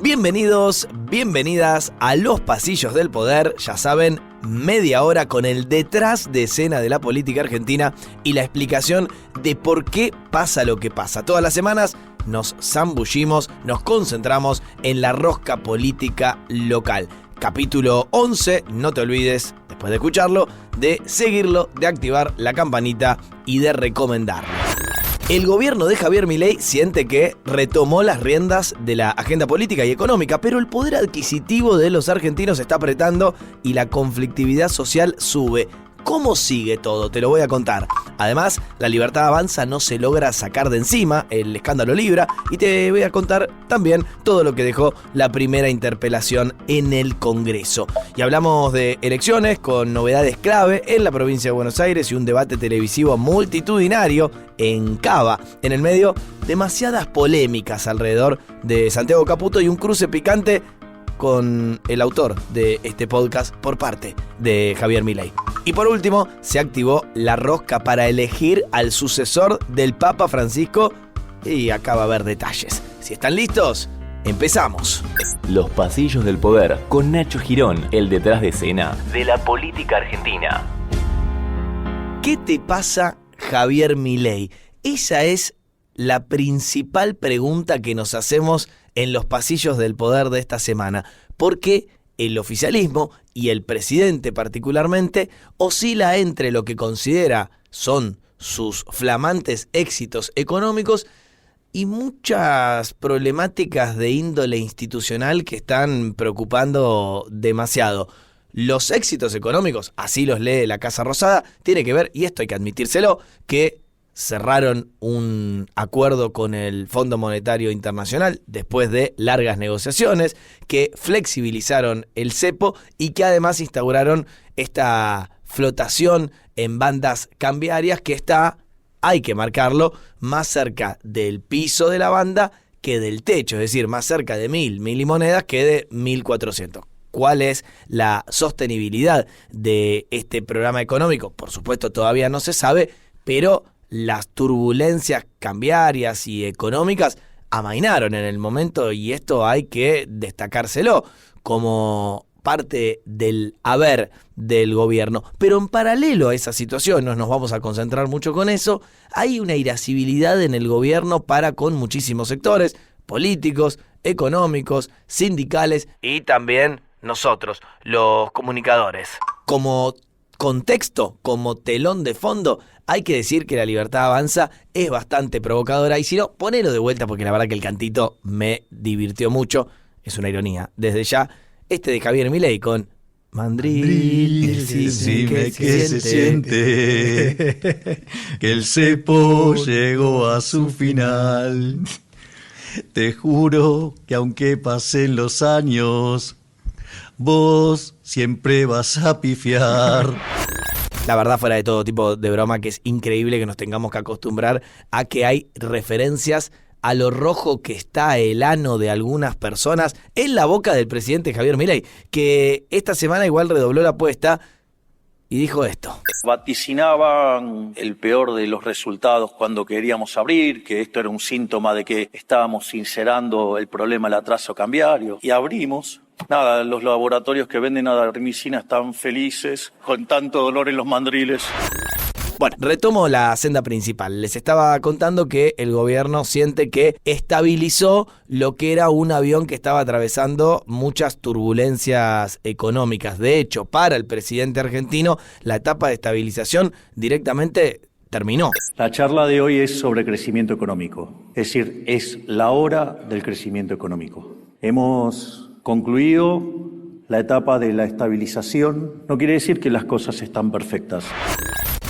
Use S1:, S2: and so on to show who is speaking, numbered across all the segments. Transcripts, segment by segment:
S1: Bienvenidos, bienvenidas a Los Pasillos del Poder. Ya saben, media hora con el detrás de escena de la política argentina y la explicación de por qué pasa lo que pasa. Todas las semanas nos zambullimos, nos concentramos en la rosca política local. Capítulo 11, no te olvides, después de escucharlo, de seguirlo, de activar la campanita y de recomendarlo. El gobierno de Javier Milei siente que retomó las riendas de la agenda política y económica, pero el poder adquisitivo de los argentinos está apretando y la conflictividad social sube. ¿Cómo sigue todo? Te lo voy a contar. Además, la libertad avanza no se logra sacar de encima el escándalo Libra y te voy a contar también todo lo que dejó la primera interpelación en el Congreso. Y hablamos de elecciones con novedades clave en la provincia de Buenos Aires y un debate televisivo multitudinario en Cava. En el medio, demasiadas polémicas alrededor de Santiago Caputo y un cruce picante con el autor de este podcast por parte de Javier Milei. Y por último, se activó la rosca para elegir al sucesor del Papa Francisco y acá va a haber detalles. Si están listos, empezamos.
S2: Los Pasillos del Poder con Nacho Girón, el detrás de escena de la política argentina.
S1: ¿Qué te pasa, Javier Milei? Esa es la principal pregunta que nos hacemos en los Pasillos del Poder de esta semana. Porque el oficialismo y el presidente particularmente oscila entre lo que considera son sus flamantes éxitos económicos y muchas problemáticas de índole institucional que están preocupando demasiado. Los éxitos económicos, así los lee la Casa Rosada, tiene que ver, y esto hay que admitírselo, que cerraron un acuerdo con el Fondo Monetario Internacional después de largas negociaciones, que flexibilizaron el cepo y que además instauraron esta flotación en bandas cambiarias que está, hay que marcarlo, más cerca del piso de la banda que del techo, es decir, más cerca de 1.000 y monedas que de 1.400. ¿Cuál es la sostenibilidad de este programa económico? Por supuesto, todavía no se sabe, pero las turbulencias cambiarias y económicas amainaron en el momento y esto hay que destacárselo como parte del haber del gobierno. Pero en paralelo a esa situación, no nos vamos a concentrar mucho con eso, hay una irascibilidad en el gobierno para con muchísimos sectores políticos, económicos, sindicales y también nosotros, los comunicadores. Como contexto, como telón de fondo, hay que decir que La Libertad Avanza es bastante provocadora y si no, ponelo de vuelta porque la verdad que el cantito me divirtió mucho. Es una ironía. Desde ya, este de Javier Milei con Mandril,
S3: decime que se siente que el cepo llegó a su final. Te juro que aunque pasen los años, vos siempre vas a pifiar.
S1: La verdad, fuera de todo tipo de broma, que es increíble que nos tengamos que acostumbrar a que hay referencias a lo rojo que está el ano de algunas personas en la boca del presidente Javier Milei, que esta semana igual redobló la apuesta y dijo esto.
S4: Vaticinaban el peor de los resultados cuando queríamos abrir, que esto era un síntoma de que estábamos sincerando el problema del atraso cambiario. Y abrimos. Nada, los laboratorios que venden adormicina están felices con tanto dolor en los mandriles.
S1: Bueno, retomo la senda principal. Les estaba contando que el gobierno siente que estabilizó lo que era un avión que estaba atravesando muchas turbulencias económicas. De hecho, para el presidente argentino, la etapa de estabilización directamente terminó.
S4: La charla de hoy es sobre crecimiento económico. Es decir, es la hora del crecimiento económico. Hemos concluido la etapa de la estabilización. No quiere decir que las cosas están perfectas.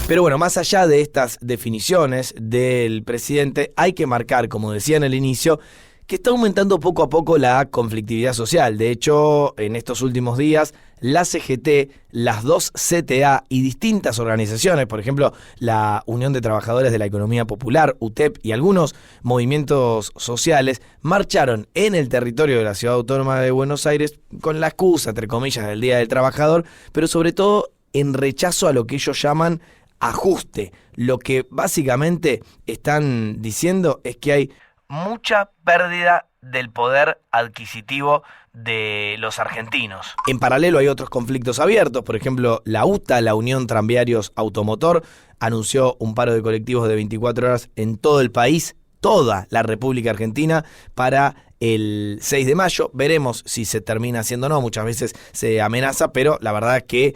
S1: Pero bueno, más allá de estas definiciones del presidente, hay que marcar, como decía en el inicio, que está aumentando poco a poco la conflictividad social. De hecho, en estos últimos días, la CGT, las dos CTA y distintas organizaciones, por ejemplo, la Unión de Trabajadores de la Economía Popular, UTEP, y algunos movimientos sociales, marcharon en el territorio de la Ciudad Autónoma de Buenos Aires con la excusa, entre comillas, del Día del Trabajador, pero sobre todo en rechazo a lo que ellos llaman ajuste. Lo que básicamente están diciendo es que hay mucha pérdida del poder adquisitivo de los argentinos. En paralelo hay otros conflictos abiertos, por ejemplo, la UTA, la Unión Tranviarios Automotor, anunció un paro de colectivos de 24 horas en todo el país, toda la República Argentina, para el 6 de mayo. Veremos si se termina haciendo o no. Muchas veces se amenaza, pero la verdad es que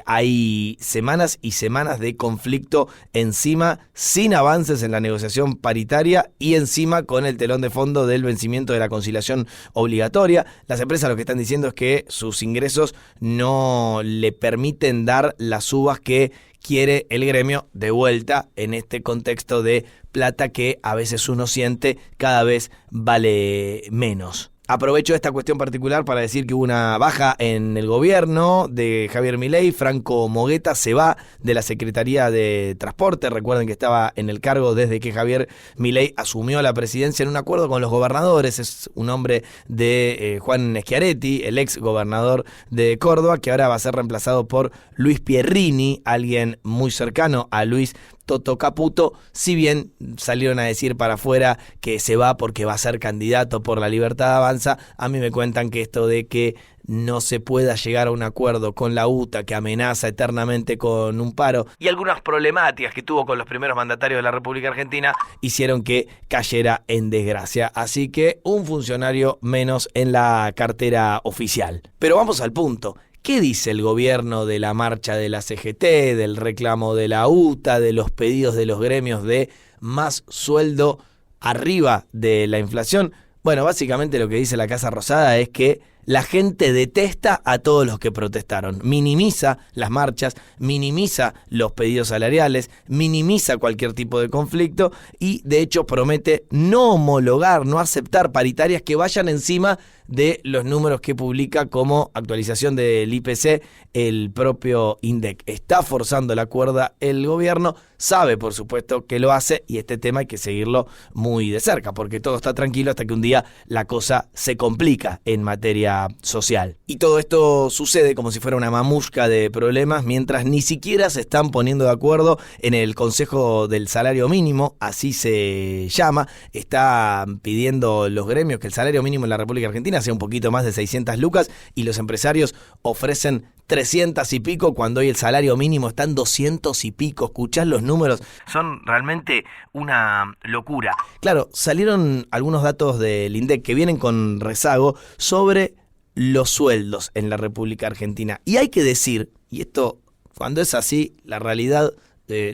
S1: hay semanas y semanas de conflicto encima, sin avances en la negociación paritaria y encima con el telón de fondo del vencimiento de la conciliación obligatoria. Las empresas lo que están diciendo es que sus ingresos no le permiten dar las subas que quiere el gremio, de vuelta en este contexto de plata que a veces uno siente cada vez vale menos. Aprovecho esta cuestión particular para decir que hubo una baja en el gobierno de Javier Milei. Franco Mogueta se va de la Secretaría de Transporte. Recuerden que estaba en el cargo desde que Javier Milei asumió la presidencia en un acuerdo con los gobernadores. Es un hombre de Juan Schiaretti, el ex gobernador de Córdoba, que ahora va a ser reemplazado por Luis Pierrini, alguien muy cercano a Luis Toto Caputo, si bien salieron a decir para afuera que se va porque va a ser candidato por La Libertad Avanza. A mí me cuentan que esto de que no se pueda llegar a un acuerdo con la UTA, que amenaza eternamente con un paro, y algunas problemáticas que tuvo con los primeros mandatarios de la República Argentina, hicieron que cayera en desgracia. Así que un funcionario menos en la cartera oficial. Pero vamos al punto. ¿Qué dice el gobierno de la marcha de la CGT, del reclamo de la UTA, de los pedidos de los gremios de más sueldo arriba de la inflación? Bueno, básicamente lo que dice la Casa Rosada es que la gente detesta a todos los que protestaron, minimiza las marchas, minimiza los pedidos salariales, minimiza cualquier tipo de conflicto y de hecho promete no homologar, no aceptar paritarias que vayan encima de los números que publica como actualización del IPC el propio INDEC. Está forzando la cuerda el gobierno, sabe por supuesto que lo hace y este tema hay que seguirlo muy de cerca porque todo está tranquilo hasta que un día la cosa se complica en materia social. Y todo esto sucede como si fuera una mamusca de problemas mientras ni siquiera se están poniendo de acuerdo en el Consejo del Salario Mínimo, así se llama. Están pidiendo los gremios que el salario mínimo en la República Argentina sea un poquito más de 600 lucas y los empresarios ofrecen 300 y pico cuando hoy el salario mínimo está en 200 y pico. ¿Escuchás los números? Son realmente una locura. Claro, salieron algunos datos del INDEC que vienen con rezago sobre los sueldos en la República Argentina. Y hay que decir, y esto cuando es así, la realidad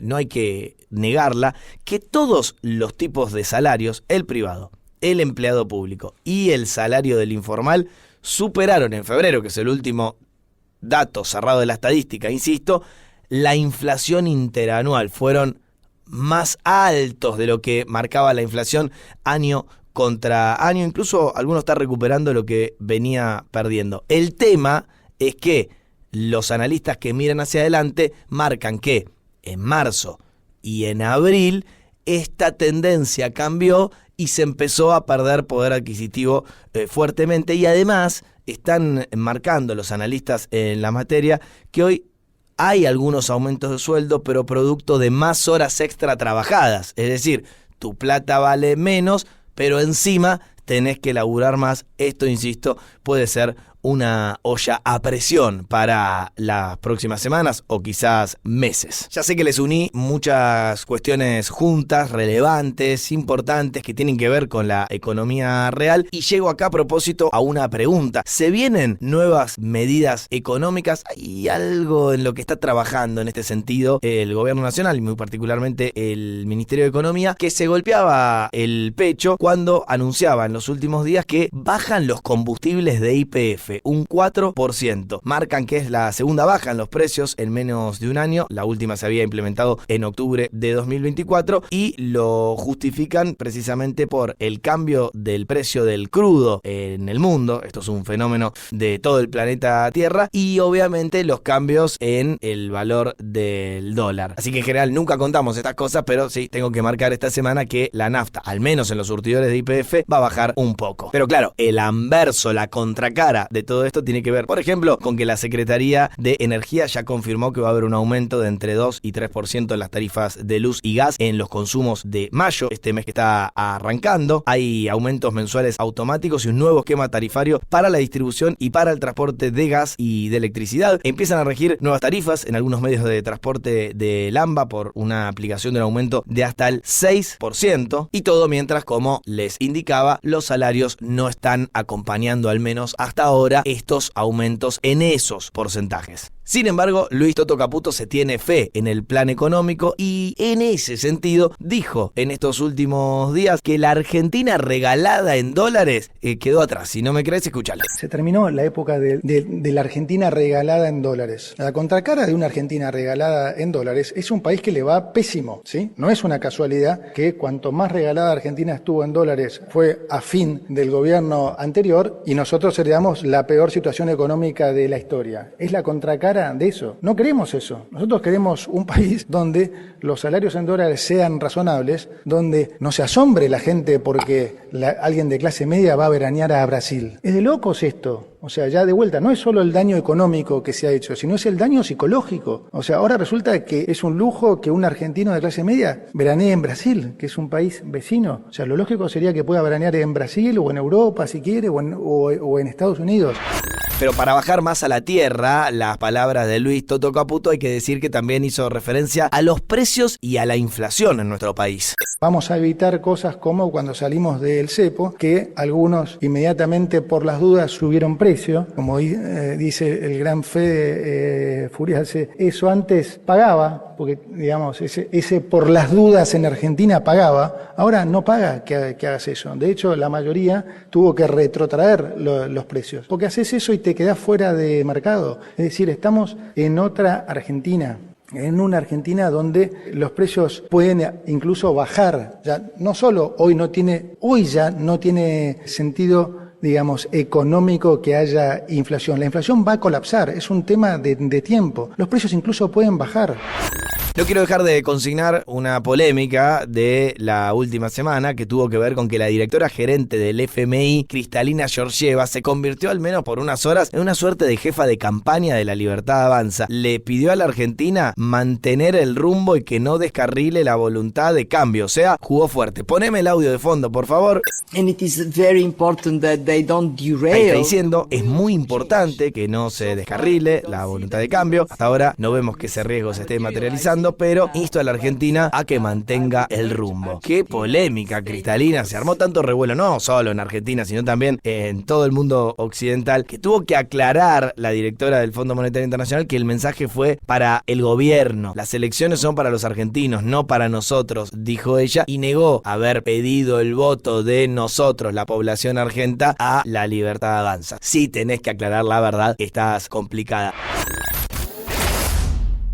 S1: no hay que negarla, que todos los tipos de salarios, el privado, el empleado público y el salario del informal, superaron en febrero, que es el último dato cerrado de la estadística, insisto, la inflación interanual. Fueron más altos de lo que marcaba la inflación año contra año, incluso algunos están recuperando lo que venía perdiendo. El tema es que los analistas que miran hacia adelante marcan que en marzo y en abril esta tendencia cambió y se empezó a perder poder adquisitivo fuertemente, y además están marcando los analistas en la materia que hoy hay algunos aumentos de sueldo, pero producto de más horas extra trabajadas. Es decir, tu plata vale menos, pero encima tenés que laburar más. Esto, insisto, puede ser una olla a presión para las próximas semanas o quizás meses. Ya sé que les uní muchas cuestiones juntas, relevantes, importantes, que tienen que ver con la economía real, y llego acá a propósito a una pregunta. ¿Se vienen nuevas medidas económicas? ¿Hay algo en lo que está trabajando en este sentido el gobierno nacional y muy particularmente el Ministerio de Economía, que se golpeaba el pecho cuando anunciaba en los últimos días que bajan los combustibles de YPF un 4%? Marcan que es la segunda baja en los precios en menos de un año. La última se había implementado en octubre de 2024 y lo justifican precisamente por el cambio del precio del crudo en el mundo. Esto es un fenómeno de todo el planeta Tierra, y obviamente los cambios en el valor del dólar. Así que en general nunca contamos estas cosas, pero sí tengo que marcar esta semana que la nafta, al menos en los surtidores de YPF, va a bajar un poco. Pero claro, el anverso, la contracara de todo esto tiene que ver, por ejemplo, con que la Secretaría de Energía ya confirmó que va a haber un aumento de entre 2 y 3% en las tarifas de luz y gas en los consumos de mayo, este mes que está arrancando. Hay aumentos mensuales automáticos y un nuevo esquema tarifario para la distribución y para el transporte de gas y de electricidad. Empiezan a regir nuevas tarifas en algunos medios de transporte del AMBA por una aplicación de un aumento de hasta el 6%, y todo mientras, como les indicaba, los salarios no están acompañando, al menos hasta ahora, estos aumentos en esos porcentajes. Sin embargo, Luis Toto Caputo se tiene fe en el plan económico y en ese sentido dijo en estos últimos días que la Argentina regalada en dólares quedó atrás. Si no me crees, escúchalo.
S5: Se terminó la época de la Argentina regalada en dólares. La contracara de una Argentina regalada en dólares es un país que le va pésimo, ¿sí? No es una casualidad que cuanto más regalada Argentina estuvo en dólares fue a fin del gobierno anterior y nosotros heredamos la peor situación económica de la historia. Es la contracara de eso. No queremos eso. Nosotros queremos un país donde los salarios en dólares sean razonables, donde no se asombre la gente porque alguien de clase media va a veranear a Brasil. Es de locos esto. O sea, ya de vuelta, no es solo el daño económico que se ha hecho, sino es el daño psicológico. O sea, ahora resulta que es un lujo que un argentino de clase media veranee en Brasil, que es un país vecino. O sea, lo lógico sería que pueda veranear en Brasil o en Europa, si quiere, o en Estados Unidos.
S1: Pero para bajar más a la tierra, las palabras de Luis Toto Caputo, hay que decir que también hizo referencia a los precios y a la inflación en nuestro país.
S5: Vamos a evitar cosas como cuando salimos del cepo, que algunos inmediatamente por las dudas subieron precio, como dice el gran Fede Furiase, eso antes pagaba, porque digamos, ese por las dudas en Argentina pagaba, ahora no paga que hagas eso. De hecho, la mayoría tuvo que retrotraer los precios, porque haces eso y te quedás fuera de mercado. Es decir, estamos en otra Argentina. En una Argentina donde los precios pueden incluso bajar. Ya no solo hoy ya no tiene sentido, digamos, económico que haya inflación. La inflación va a colapsar, es un tema de tiempo. Los precios incluso pueden bajar.
S1: No quiero dejar de consignar una polémica de la última semana que tuvo que ver con que la directora gerente del FMI, Cristalina Georgieva, se convirtió al menos por unas horas en una suerte de jefa de campaña de La Libertad Avanza. Le pidió a la Argentina mantener el rumbo y que no descarrile la voluntad de cambio. O sea, jugó fuerte. Poneme el audio de fondo, por favor.
S6: And it is very important that they don't derail.
S1: Ahí está diciendo, es muy importante que no se descarrile la voluntad de cambio. Hasta ahora no vemos que ese riesgo se esté materializando, pero insto a la Argentina a que mantenga el rumbo. Qué polémica, Cristalina, se armó tanto revuelo, no solo en Argentina, sino también en todo el mundo occidental, que tuvo que aclarar la directora del Fondo Monetario Internacional que el mensaje fue para el gobierno. Las elecciones son para los argentinos, no para nosotros, dijo ella, y negó haber pedido el voto de nosotros, la población argenta, a La Libertad Avanza. Si tenés que aclarar la verdad, estás complicada.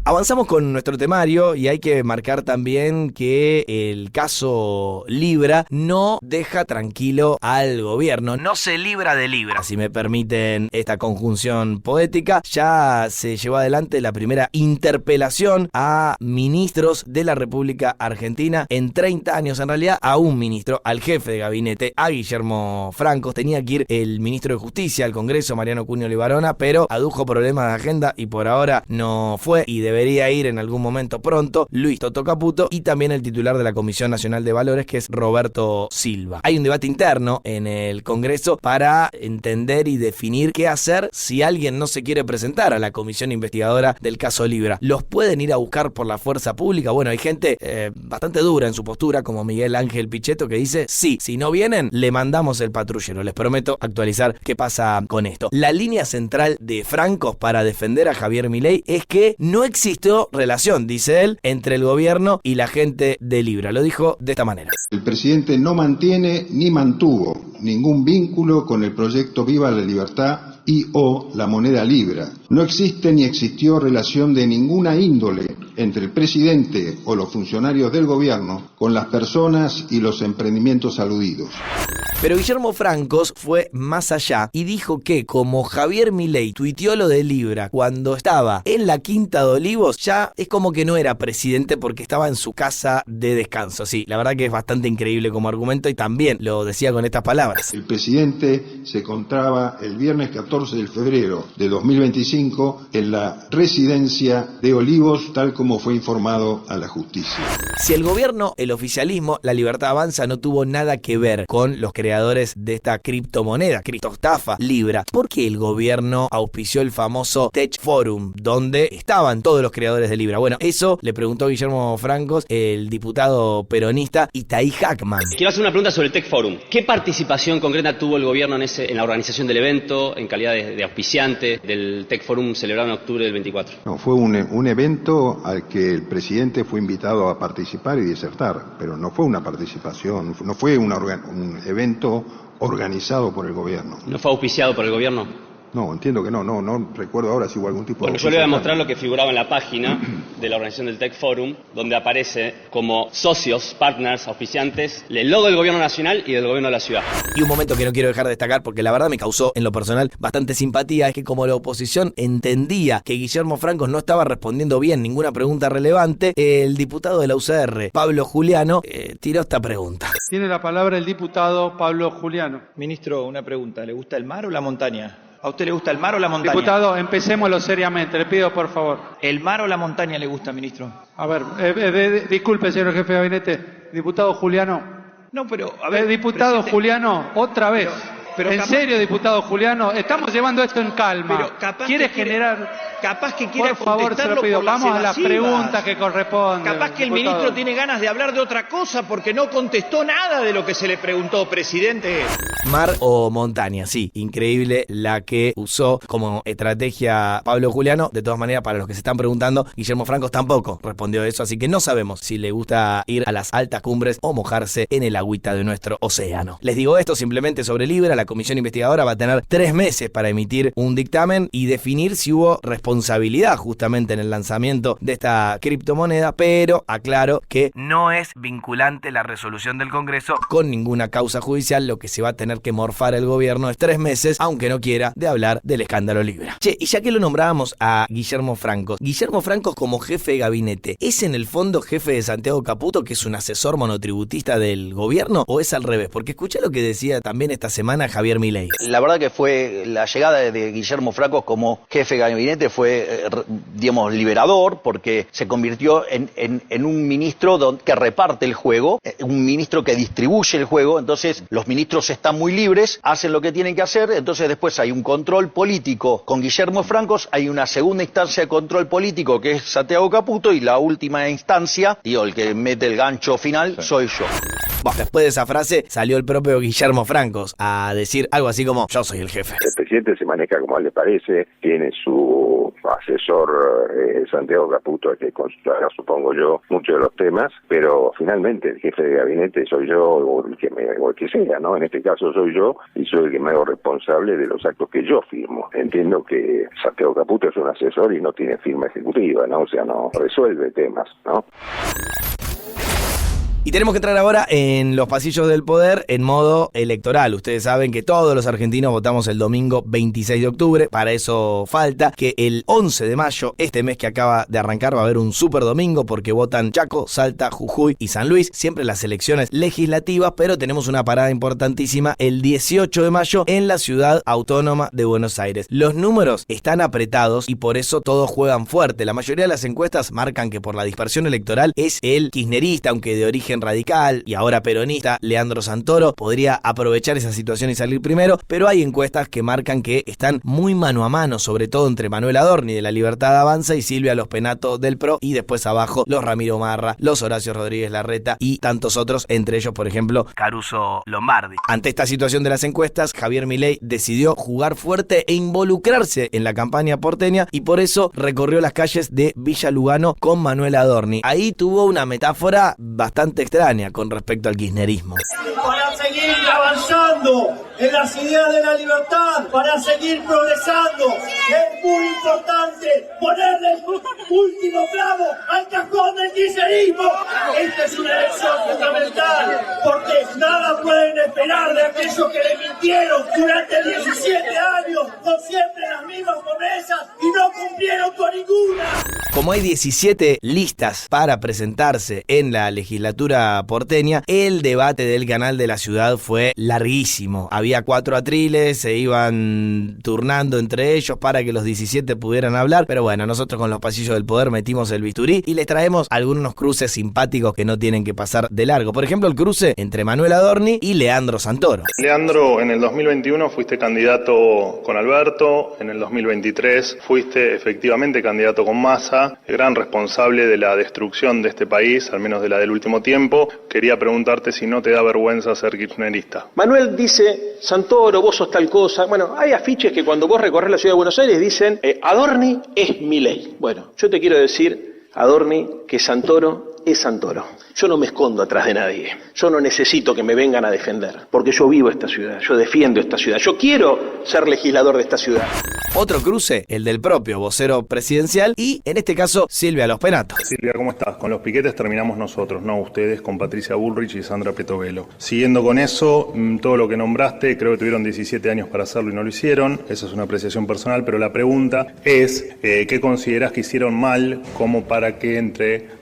S1: Avanzamos con nuestro temario y hay que marcar también que el caso Libra no deja tranquilo al gobierno, no se libra de Libra, si me permiten esta conjunción poética. Ya se llevó adelante la primera interpelación a ministros de la República Argentina en 30 años, en realidad a un ministro, al jefe de gabinete, a Guillermo Franco. Tenía que ir el ministro de Justicia al Congreso, Mariano Cunio Libarona, pero adujo problemas de agenda y por ahora no fue, y debería ir en algún momento pronto Luis Toto Caputo y también el titular de la Comisión Nacional de Valores, que es Roberto Silva. Hay un debate interno en el Congreso para entender y definir qué hacer si alguien no se quiere presentar a la comisión investigadora del caso Libra. ¿Los pueden ir a buscar por la fuerza pública? Bueno, hay gente bastante dura en su postura, como Miguel Ángel Pichetto, que dice, sí, si no vienen, le mandamos el patrullero. Les prometo actualizar qué pasa con esto. La línea central de Franco para defender a Javier Milei es que no existió relación, dice él, entre el gobierno y la gente de Libra. Lo dijo de esta manera.
S7: El presidente no mantiene ni mantuvo ningún vínculo con el proyecto Viva la Libertad y/o la moneda Libra. No existe ni existió relación de ninguna índole entre el presidente o los funcionarios del gobierno con las personas y los emprendimientos aludidos.
S1: Pero Guillermo Francos fue más allá y dijo que como Javier Milei tuiteó lo de Libra cuando estaba en la Quinta de Olivos, ya es como que no era presidente porque estaba en su casa de descanso. Sí, la verdad que es bastante increíble como argumento y también lo decía con estas palabras.
S7: El presidente se encontraba el viernes 14 de febrero de 2025 en la residencia de Olivos, tal como fue informado a la justicia.
S1: Si el gobierno, el oficialismo, La Libertad Avanza no tuvo nada que ver con los creadores de esta criptomoneda, criptoestafa, Libra, ¿por qué el gobierno auspició el famoso Tech Forum, donde estaban todos los creadores de Libra? Bueno, eso le preguntó Guillermo Francos, el diputado peronista Itaí Hackman.
S8: Quiero hacer una pregunta sobre el Tech Forum. ¿Qué participación concreta tuvo el gobierno en la organización del evento, en calidad de auspiciante del Tech Forum celebrado en octubre del 24?
S7: No, fue un evento al que el presidente fue invitado a participar y disertar, pero no fue una participación, no fue un evento organizado por el gobierno.
S8: ¿No fue auspiciado por el gobierno?
S7: No, entiendo que no recuerdo ahora si hubo algún tipo de...
S8: Bueno, yo le voy a mostrar lo que figuraba en la página de la organización del Tech Forum, donde aparece como socios, partners, auspiciantes, el logo del gobierno nacional y del gobierno de la ciudad.
S1: Y un momento que no quiero dejar de destacar, porque la verdad me causó en lo personal bastante simpatía, es que como la oposición entendía que Guillermo Francos no estaba respondiendo bien ninguna pregunta relevante, el diputado de la UCR, Pablo Juliano, tiró esta pregunta.
S9: Tiene la palabra el diputado Pablo Juliano.
S10: Ministro, una pregunta. ¿Le gusta el mar o la montaña? ¿A usted le gusta el mar o la montaña?
S9: Diputado, empecémoslo seriamente, le pido por favor.
S10: ¿El mar o la montaña le gusta, ministro?
S9: A ver, disculpe, señor jefe de gabinete. Diputado Juliano.
S10: No, pero, a ver...
S9: Diputado
S10: presidente,
S9: Juliano, otra vez.
S10: Pero
S9: en
S10: capaz,
S9: serio, diputado Juliano, estamos llevando esto en calma.
S10: Pero capaz
S9: ¿Quiere
S10: que
S9: generar...?
S10: Capaz que quiera
S9: por favor, se lo pido.
S10: por las
S9: Vamos a las
S10: evasivas.
S9: preguntas que corresponden.
S10: Capaz que el
S9: diputado.
S10: ministro tiene ganas de hablar de otra cosa porque no contestó nada de lo que se le preguntó, presidente.
S1: Mar o montaña, sí, increíble la que usó como estrategia Pablo Juliano. De todas maneras, para los que se están preguntando, Guillermo Francos tampoco respondió eso, así que no sabemos si le gusta ir a las altas cumbres o mojarse en el agüita de nuestro océano. Les digo esto simplemente sobre Libra. La comisión investigadora va a tener 3 meses para emitir un dictamen y definir si hubo responsabilidad justamente en el lanzamiento de esta criptomoneda, pero aclaro que no es vinculante la resolución del Congreso con ninguna causa judicial. Lo que se va a tener que morfar el gobierno es 3 meses, aunque no quiera, de hablar del escándalo Libra. Che, y ya que lo nombrábamos a Guillermo Francos como jefe de gabinete, ¿es en el fondo jefe de Santiago Caputo, que es un asesor monotributista del gobierno, o es al revés? Porque escuché lo que decía también esta semana Javier Milei.
S11: La verdad que fue la llegada de Guillermo Francos como jefe de gabinete fue, digamos, liberador, porque se convirtió en un ministro que reparte el juego, un ministro que distribuye el juego. Entonces los ministros están muy libres, hacen lo que tienen que hacer. Entonces después hay un control político con Guillermo Francos, hay una segunda instancia de control político que es Santiago Caputo, y la última instancia, el que mete el gancho final, soy yo.
S1: Bueno, después de esa frase salió el propio Guillermo Francos a decir algo así como: yo soy el jefe.
S12: El presidente se maneja como a él le parece, tiene su asesor Santiago Caputo, que consultará, supongo yo, muchos de los temas, pero finalmente el jefe de gabinete soy yo, o el que sea, ¿no? En este caso soy yo, y soy el que me hago responsable de los actos que yo firmo. Entiendo que Santiago Caputo es un asesor y no tiene firma ejecutiva, ¿no? O sea, no resuelve temas, ¿no?
S1: Y tenemos que entrar ahora en los pasillos del poder en modo electoral. Ustedes saben que todos los argentinos votamos el domingo 26 de octubre. Para eso falta que el 11 de mayo, este mes que acaba de arrancar, va a haber un super domingo porque votan Chaco, Salta, Jujuy y San Luis. Siempre las elecciones legislativas, pero tenemos una parada importantísima el 18 de mayo en la ciudad autónoma de Buenos Aires. Los números están apretados y por eso todos juegan fuerte. La mayoría de las encuestas marcan que por la dispersión electoral es el kirchnerista, aunque de origen radical y ahora peronista, Leandro Santoro, podría aprovechar esa situación y salir primero, pero hay encuestas que marcan que están muy mano a mano, sobre todo entre Manuel Adorni de La Libertad Avanza y Silvia Lospenato del PRO, y después abajo los Ramiro Marra, los Horacio Rodríguez Larreta y tantos otros, entre ellos, por ejemplo, Caruso Lombardi. Ante esta situación de las encuestas, Javier Milei decidió jugar fuerte e involucrarse en la campaña porteña y por eso recorrió las calles de Villa Lugano con Manuel Adorni. Ahí tuvo una metáfora bastante extraña con respecto al kirchnerismo.
S13: Para seguir avanzando en las ideas de la libertad para seguir progresando. Es muy importante ponerle el último clavo al cajón del kirchnerismo. Esta es una elección fundamental porque nada pueden esperar de aquellos que le mintieron durante 17 años con siempre las mismas promesas y no cumplieron con ninguna.
S1: Como hay 17 listas para presentarse en la legislatura porteña, el debate del canal de la ciudad fue larguísimo. Había 4 atriles, se iban turnando entre ellos para que los 17 pudieran hablar, pero bueno, nosotros con los pasillos del poder metimos el bisturí y les traemos algunos cruces simpáticos que no tienen que pasar de largo. Por ejemplo, el cruce entre Manuel Adorni y Leandro Santoro.
S14: Leandro, en el 2021 fuiste candidato con Alberto, en el 2023 fuiste efectivamente candidato con Massa, el gran responsable de la destrucción de este país, al menos de la del último tiempo. Quería preguntarte si no te da vergüenza ser kirchnerista.
S10: Manuel dice, Santoro, vos sos tal cosa. Bueno, hay afiches que cuando vos recorres la ciudad de Buenos Aires dicen, Adorni es Milei. Bueno, yo te quiero decir, Adorni, que Santoro es Santoro. Yo no me escondo atrás de nadie. Yo no necesito que me vengan a defender, porque yo vivo esta ciudad, yo defiendo esta ciudad, yo quiero ser legislador de esta ciudad.
S1: Otro cruce, el del propio vocero presidencial y, en este caso, Silvia Los Penato.
S14: Silvia, ¿cómo estás? Con los piquetes terminamos nosotros, no ustedes, con Patricia Bullrich y Sandra Petovelo. Siguiendo con eso, todo lo que nombraste, creo que tuvieron 17 años para hacerlo y no lo hicieron. Esa es una apreciación personal, pero la pregunta es, ¿qué considerás que hicieron mal como para que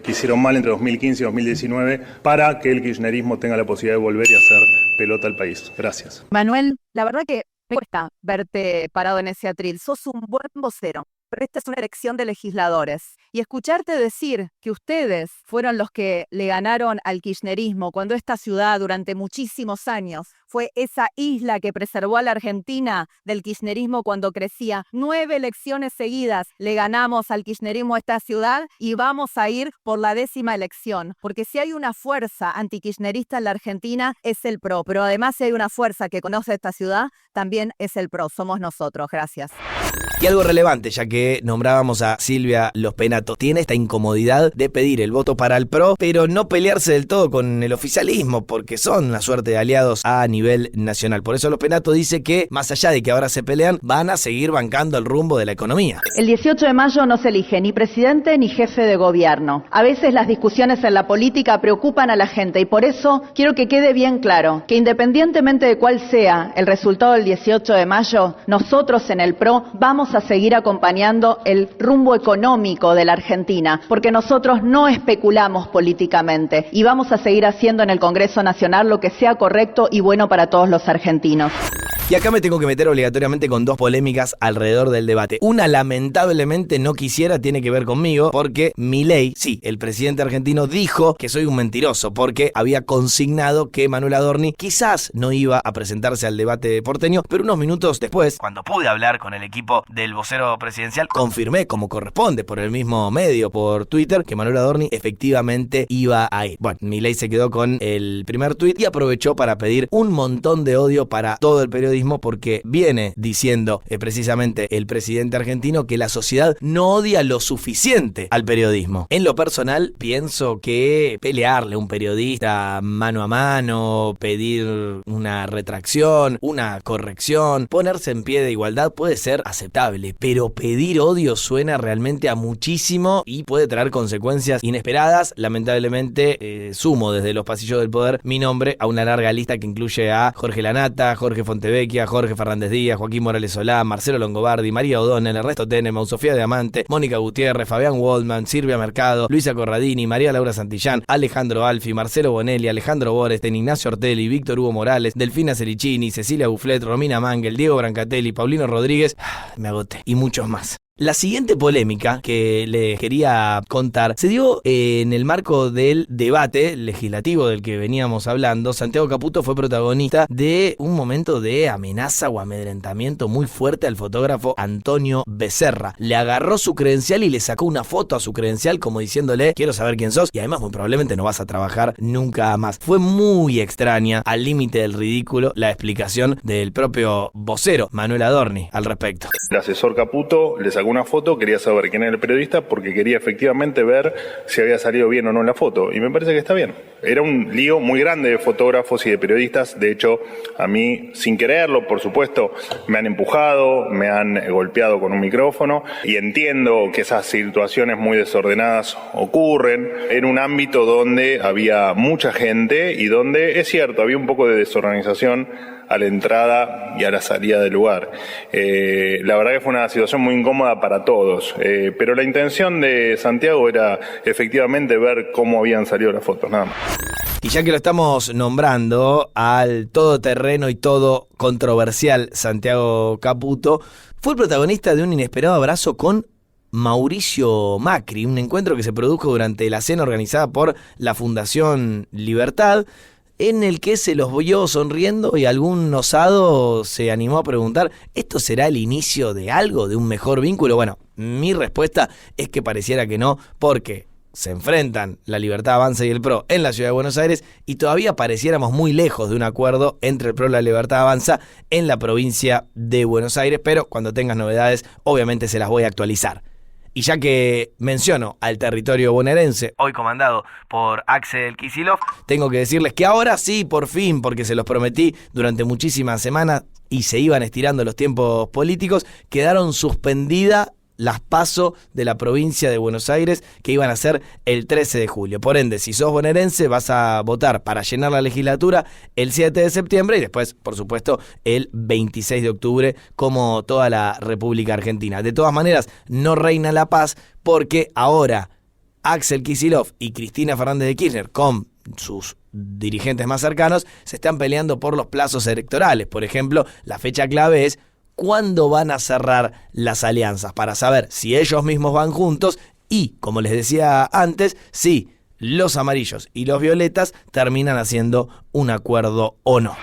S14: hicieron mal entre 2015 y 2019 para que el kirchnerismo tenga la posibilidad de volver y hacer pelota al país? Gracias.
S15: Manuel, la verdad que me cuesta verte parado en ese atril. Sos un buen vocero, pero esta es una elección de legisladores. Y escucharte decir que ustedes fueron los que le ganaron al kirchnerismo cuando esta ciudad durante muchísimos años fue esa isla que preservó a la Argentina del kirchnerismo cuando crecía. 9 elecciones seguidas le ganamos al kirchnerismo a esta ciudad y vamos a ir por la 10ª elección. Porque si hay una fuerza antikirchnerista en la Argentina es el PRO, pero además si hay una fuerza que conoce esta ciudad también es el PRO, somos nosotros. Gracias.
S1: Y algo relevante, ya que nombrábamos a Silvia Los Penato, tiene esta incomodidad de pedir el voto para el PRO, pero no pelearse del todo con el oficialismo, porque son la suerte de aliados a nivel nacional. Por eso Los Penato dice que, más allá de que ahora se pelean, van a seguir bancando el rumbo de la economía.
S16: El 18 de mayo no se elige ni presidente ni jefe de gobierno. A veces las discusiones en la política preocupan a la gente y por eso quiero que quede bien claro que independientemente de cuál sea el resultado del 18 de mayo, nosotros en el PRO vamos a seguir acompañando el rumbo económico de la Argentina, porque nosotros no especulamos políticamente y vamos a seguir haciendo en el Congreso Nacional lo que sea correcto y bueno para todos los argentinos.
S1: Y acá me tengo que meter obligatoriamente con 2 polémicas alrededor del debate. Una, lamentablemente, no quisiera, tiene que ver conmigo, porque Milei, sí, el presidente argentino, dijo que soy un mentiroso, porque había consignado que Manuel Adorni quizás no iba a presentarse al debate porteño, pero unos minutos después, cuando pude hablar con el equipo del vocero presidencial, confirmé, como corresponde, por el mismo medio, por Twitter, que Manuel Adorni efectivamente iba a ir. Bueno, Milei se quedó con el primer tuit y aprovechó para pedir un montón de odio para todo el periodismo, porque viene diciendo precisamente el presidente argentino que la sociedad no odia lo suficiente al periodismo. En lo personal, pienso que pelearle a un periodista mano a mano, pedir una retracción, una corrección, ponerse en pie de igualdad puede ser aceptable, pero pedir odio suena realmente a muchísimo y puede traer consecuencias inesperadas. Lamentablemente, sumo desde los pasillos del poder mi nombre a una larga lista que incluye a Jorge Lanata, Jorge Fontevecchia, Jorge Fernández Díaz, Joaquín Morales Solá, Marcelo Longobardi, María O'Donnell, Ernesto Tenenbaum, Sofía Diamante, Mónica Gutiérrez, Fabián Waldman, Silvia Mercado, Luisa Corradini, María Laura Santillán, Alejandro Alfi, Marcelo Bonelli, Alejandro Boresten, Ignacio Ortelli, Víctor Hugo Morales, Delfina Cericini, Cecilia Bufflet, Romina Mangel, Diego Brancatelli, Paulino Rodríguez, me agoté, y muchos más. La siguiente polémica que les quería contar se dio en el marco del debate legislativo del que veníamos hablando. Santiago Caputo fue protagonista de un momento de amenaza o amedrentamiento muy fuerte al fotógrafo Antonio Becerra. Le agarró su credencial y le sacó una foto a su credencial como diciéndole: quiero saber quién sos y además muy probablemente no vas a trabajar nunca más. Fue muy extraña, al límite del ridículo, la explicación del propio vocero Manuel Adorni al respecto.
S14: El asesor Caputo le sacó una foto, quería saber quién era el periodista porque quería efectivamente ver si había salido bien o no en la foto, y me parece que está bien. Era un lío muy grande de fotógrafos y de periodistas. De hecho, a mí, sin quererlo, por supuesto, me han empujado, me han golpeado con un micrófono, y entiendo que esas situaciones muy desordenadas ocurren en un ámbito donde había mucha gente y donde, es cierto, había un poco de desorganización a la entrada y a la salida del lugar. La verdad que fue una situación muy incómoda para todos, pero la intención de Santiago era efectivamente ver cómo habían salido las fotos, nada más.
S1: Y ya que lo estamos nombrando al todoterreno y todo controversial Santiago Caputo, fue el protagonista de un inesperado abrazo con Mauricio Macri, un encuentro que se produjo durante la cena organizada por la Fundación Libertad, en el que se los vio sonriendo y algún osado se animó a preguntar, ¿esto será el inicio de algo, de un mejor vínculo? Bueno, mi respuesta es que pareciera que no, porque se enfrentan la Libertad Avanza y el PRO en la Ciudad de Buenos Aires y todavía pareciéramos muy lejos de un acuerdo entre el PRO y la Libertad Avanza en la provincia de Buenos Aires, pero cuando tengas novedades obviamente se las voy a actualizar. Y ya que menciono al territorio bonaerense, hoy comandado por Axel Kicillof, tengo que decirles que ahora sí, por fin, porque se los prometí durante muchísimas semanas y se iban estirando los tiempos políticos, quedaron suspendidas las PASO de la provincia de Buenos Aires, que iban a ser el 13 de julio. Por ende, si sos bonaerense, vas a votar para llenar la legislatura el 7 de septiembre y después, por supuesto, el 26 de octubre, como toda la República Argentina. De todas maneras, no reina la paz, porque ahora Axel Kicillof y Cristina Fernández de Kirchner, con sus dirigentes más cercanos, se están peleando por los plazos electorales. Por ejemplo, la fecha clave es cuándo van a cerrar las alianzas, para saber si ellos mismos van juntos y, como les decía antes, si los amarillos y los violetas terminan haciendo un acuerdo o no.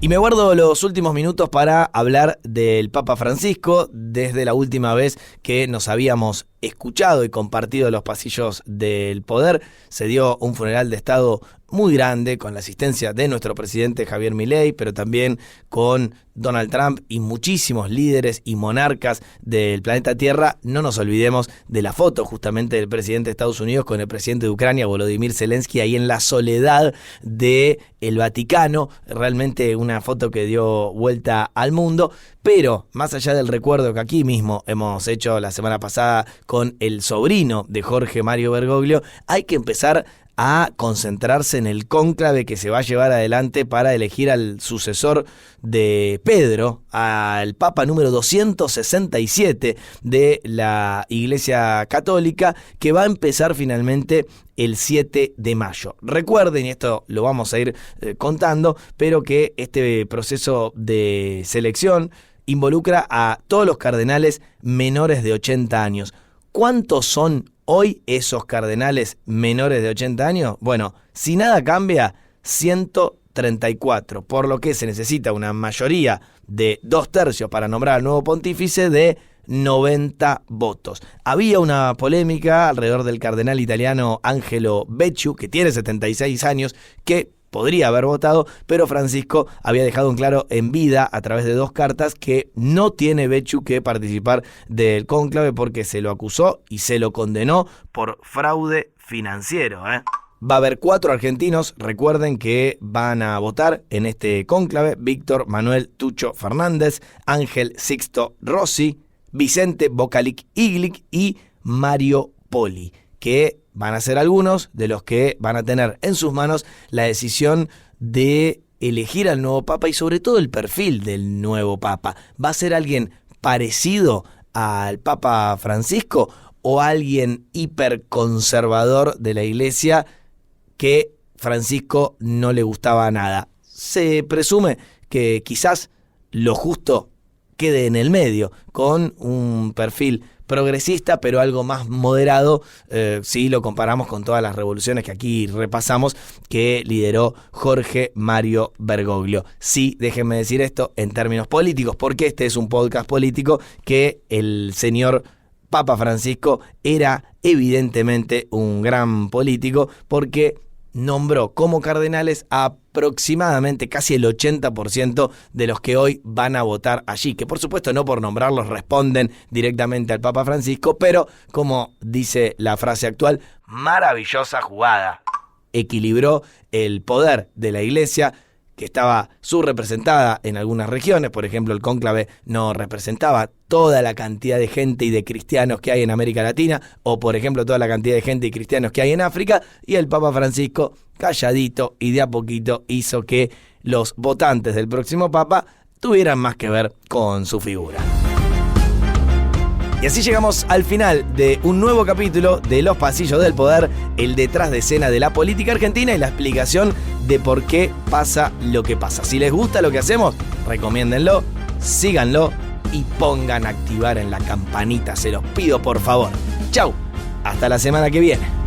S1: Y me guardo los últimos minutos para hablar del Papa Francisco. Desde la última vez que nos habíamos escuchado y compartido los pasillos del poder, se dio un funeral de Estado muy grande con la asistencia de nuestro presidente Javier Milei, pero también con Donald Trump y muchísimos líderes y monarcas del planeta Tierra. No nos olvidemos de la foto justamente del presidente de Estados Unidos con el presidente de Ucrania, Volodymyr Zelensky, ahí en la soledad del Vaticano. Realmente una foto que dio vuelta al mundo. Pero más allá del recuerdo que aquí mismo hemos hecho la semana pasada con el sobrino de Jorge Mario Bergoglio, hay que empezar a concentrarse en el cónclave que se va a llevar adelante para elegir al sucesor de Pedro, al Papa número 267 de la Iglesia Católica, que va a empezar finalmente el 7 de mayo. Recuerden, y esto lo vamos a ir contando, pero que este proceso de selección involucra a todos los cardenales menores de 80 años. ¿Cuántos son hoy esos cardenales menores de 80 años? Bueno, si nada cambia, 134, por lo que se necesita una mayoría de 2/3 para nombrar al nuevo pontífice de 90 votos. Había una polémica alrededor del cardenal italiano Angelo Becciu, que tiene 76 años, que podría haber votado, pero Francisco había dejado en claro en vida a través de 2 cartas que no tiene Becciu que participar del cónclave porque se lo acusó y se lo condenó por fraude financiero. Va a haber 4 argentinos, recuerden, que van a votar en este cónclave: Víctor Manuel Tucho Fernández, Ángel Sixto Rossi, Vicente Bocalic Iglic y Mario Poli, que van a ser algunos de los que van a tener en sus manos la decisión de elegir al nuevo Papa y sobre todo el perfil del nuevo Papa. ¿Va a ser alguien parecido al Papa Francisco o alguien hiperconservador de la Iglesia que Francisco no le gustaba nada? Se presume que quizás lo justo quede en el medio, con un perfil progresista, pero algo más moderado, si lo comparamos con todas las revoluciones que aquí repasamos, que lideró Jorge Mario Bergoglio. Sí, déjenme decir esto en términos políticos, porque este es un podcast político, que el señor Papa Francisco era evidentemente un gran político, porque nombró como cardenales a aproximadamente casi el 80% de los que hoy van a votar allí, que por supuesto no por nombrarlos responden directamente al Papa Francisco, pero como dice la frase actual, maravillosa jugada. Equilibró el poder de la Iglesia, que estaba subrepresentada en algunas regiones. Por ejemplo, el cónclave no representaba toda la cantidad de gente y de cristianos que hay en América Latina, o por ejemplo toda la cantidad de gente y cristianos que hay en África, y el Papa Francisco, calladito y de a poquito, hizo que los votantes del próximo Papa tuvieran más que ver con su figura. Y así llegamos al final de un nuevo capítulo de Los Pasillos del Poder, el detrás de escena de la política argentina y la explicación de por qué pasa lo que pasa. Si les gusta lo que hacemos, recomiéndenlo, síganlo y pongan a activar en la campanita, se los pido por favor. Chau, hasta la semana que viene.